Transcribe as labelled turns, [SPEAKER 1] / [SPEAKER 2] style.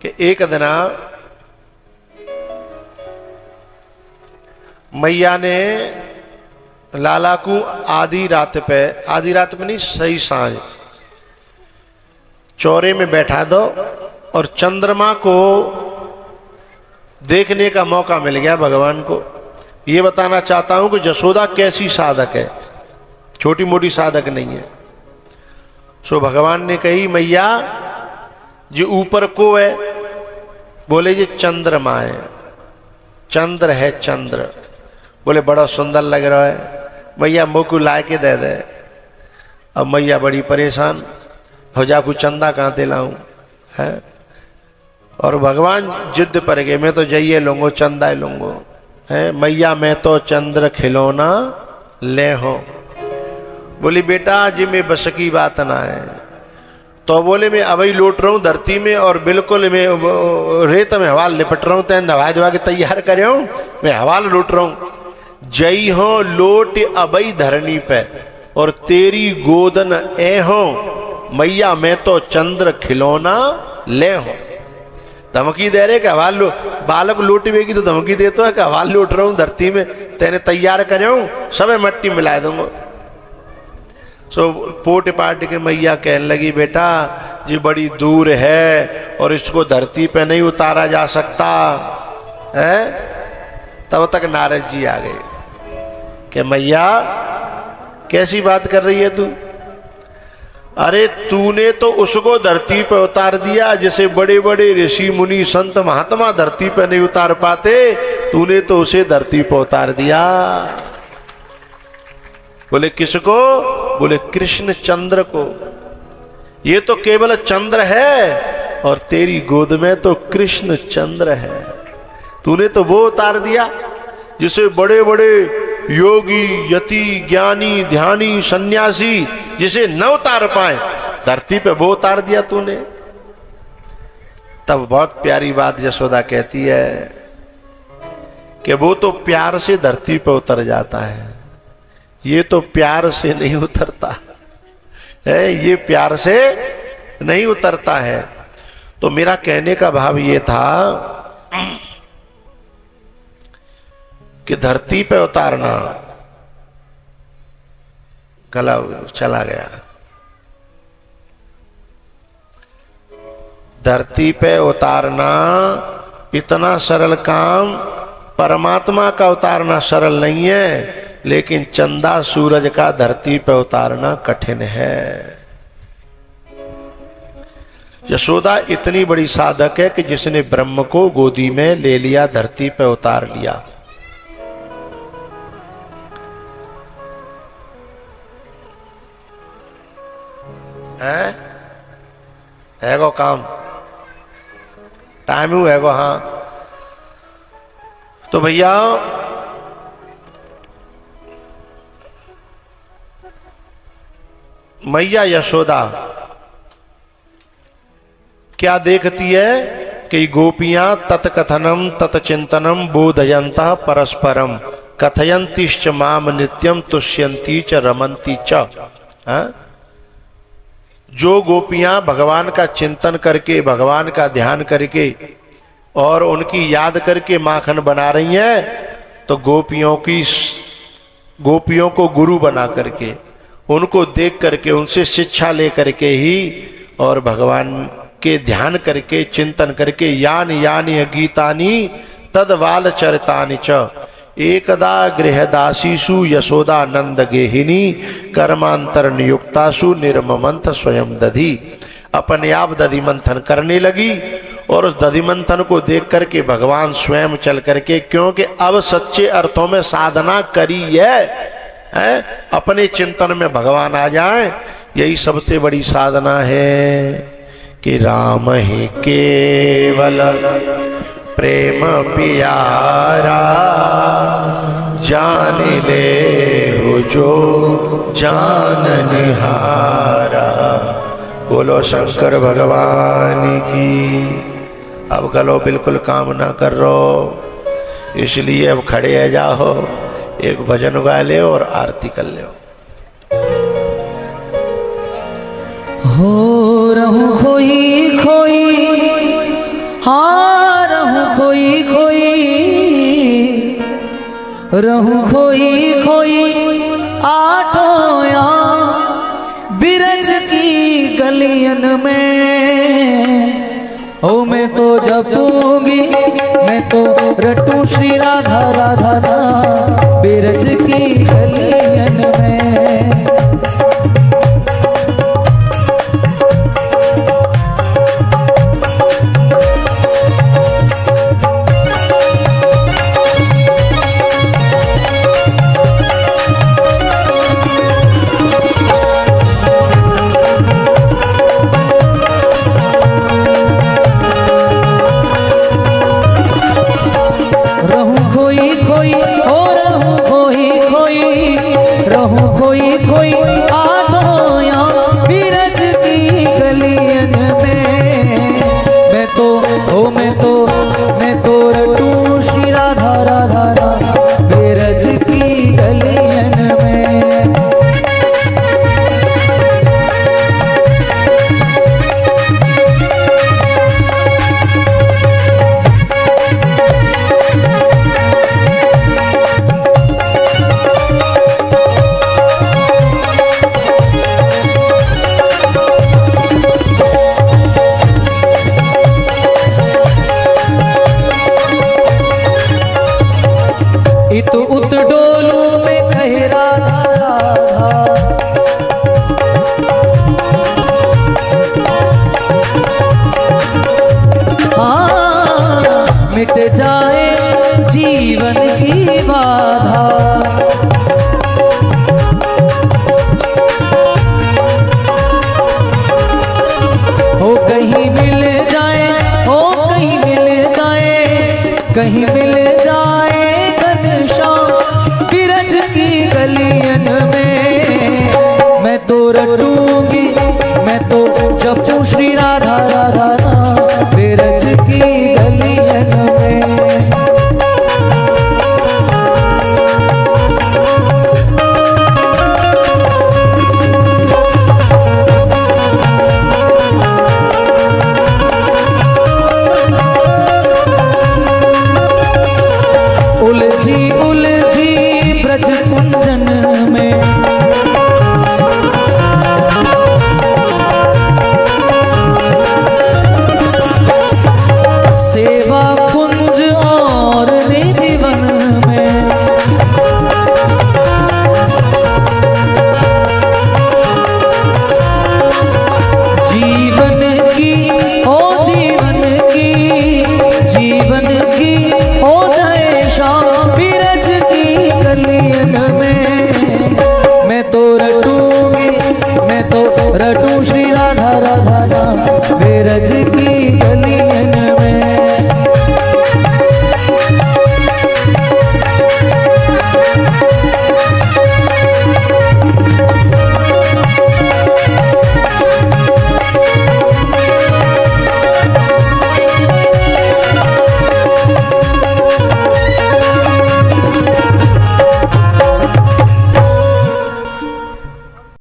[SPEAKER 1] कि एक दिन मैया ने लाला को आधी रात में नहीं, सही सांझ चौरे में बैठा दो और चंद्रमा को देखने का मौका मिल गया भगवान को। ये बताना चाहता हूं कि यशोदा कैसी साधक है, छोटी मोटी साधक नहीं है। सो भगवान ने कही मैया जो ऊपर को है, बोले ये चंद्रमा है, चंद्र है चंद्र। बोले बड़ा सुंदर लग रहा है, मैया मुँह को ला के दे दे। अब मैया बड़ी परेशान हो जा, कुछ चंदा कहाँ ते लाऊं है। और भगवान जिद पर गए, मैं तो जाइए लूंगो, चंदा लूंगो है। मैया मैं तो चंद्र खिलौना ले हो। बोली बेटा जी मैं बस की बात ना है। तो बोले मैं अभी लौट रहा हूँ धरती में और बिल्कुल मैं रेत में हवाल लिपट रहा हूँ, तैन नवा धवा के तैयार करे हूँ, मैं हवाल लौट रहा हूँ। जई हो लोट अबई धरनी पे और तेरी गोदन ए हो, मैया मैं तो चंद्र खिलौना ले हो। धमकी दे रहे कि हवाल बालक लौटवेगी तो धमकी देता है कि हवाल लौट रहा हूँ धरती में, तेने तैयार करे हूँ, सब मट्टी मिला दूंगा। सो पोट पाट के मैया कहने लगी बेटा जी बड़ी दूर है और इसको धरती पे नहीं उतारा जा सकता है। तब तक नारद जी आ गए कि मैया कैसी बात कर रही है तू? अरे तूने तो उसको धरती पे उतार दिया जिसे बड़े बड़े ऋषि मुनि संत महात्मा धरती पे नहीं उतार पाते, तूने तो उसे धरती पे उतार दिया। बोले किसको? बोले कृष्ण चंद्र को। ये तो केवल चंद्र है और तेरी गोद में तो कृष्ण चंद्र है। तूने तो वो उतार दिया जिसे बड़े बड़े योगी यति ज्ञानी ध्यानी सन्यासी जिसे न उतार पाए, धरती पे वो उतार दिया तूने। तब बहुत प्यारी बात यशोदा कहती है कि वो तो प्यार से धरती पे उतर जाता है, ये तो प्यार से नहीं उतरता है, ये प्यार से नहीं उतरता है। तो मेरा कहने का भाव ये था कि धरती पे उतारना, गला चला गया, धरती पे उतारना इतना सरल काम, परमात्मा का उतारना सरल नहीं है, लेकिन चंदा सूरज का धरती पे उतारना कठिन है। यशोदा इतनी बड़ी साधक है कि जिसने ब्रह्म को गोदी में ले लिया, धरती पे उतार लिया। है गो काम टाइम है गो। हाँ तो भैया मैया यशोदा क्या देखती है कि गोपियां तत्कथनम तत्चिंतनम बोधयंता परस्परम कथयंतिश्च माम नित्यम तुष्यंती च रमंती च। जो गोपियां भगवान का चिंतन करके, भगवान का ध्यान करके और उनकी याद करके माखन बना रही हैं, तो गोपियों को गुरु बना करके, उनको देख करके, उनसे शिक्षा ले करके ही और भगवान के ध्यान करके, चिंतन करके, यान यानि गीतानि तदवाल चरितानि च एकदा गृहदासीषु यशोदानंद गेहिनी कर्मांतर नियुक्तासु निर्ममंथ स्वयं दधी। अपने आप दधि मंथन करने लगी और उस दधि मंथन को देख करके भगवान स्वयं चल करके, क्योंकि अब सच्चे अर्थों में साधना करी है, अपने चिंतन में भगवान आ जाए, यही सबसे बड़ी साधना है कि राम ही केवल प्रेम प्यारा जान ले हो जो जान निहारा। बोलो शंकर भगवान की। अब गलो बिल्कुल काम ना कर रो, इसलिए अब खड़े आ जाओ, एक भजन गा ले और आरती कर ले।
[SPEAKER 2] हो रहूं खोई खोई रहूं खोई खोई आठों बिरज की गलियन में। ओ मैं तो जपूंगी, मैं तो रटूं श्री राधा राधा ना बिरज की गलियन में। मैं तो रटूं श्री राधा राधा बिरज की गलियन में। इत उत डोलू में कहे राधा राधा, मिट जाए जीवन की बाधा। हो कहीं मिल जाए, हो कहीं मिल जाए, कहीं मिल जाए बिरज की गलियन में। मैं तो रटूंगी, मैं तो जपूं श्री राधा राधा बिरज की गलियन में। उलझी उलझी ब्रज कुंजन में, सेवा कुंज और निधिवन में। जीवन की ओ जीवन की, जीवन की हो जाए शाम बिरज की गलियन में। मैं तो रटूंगी, मैं तो रटूं श्री राधा राधा बिरज की गलियन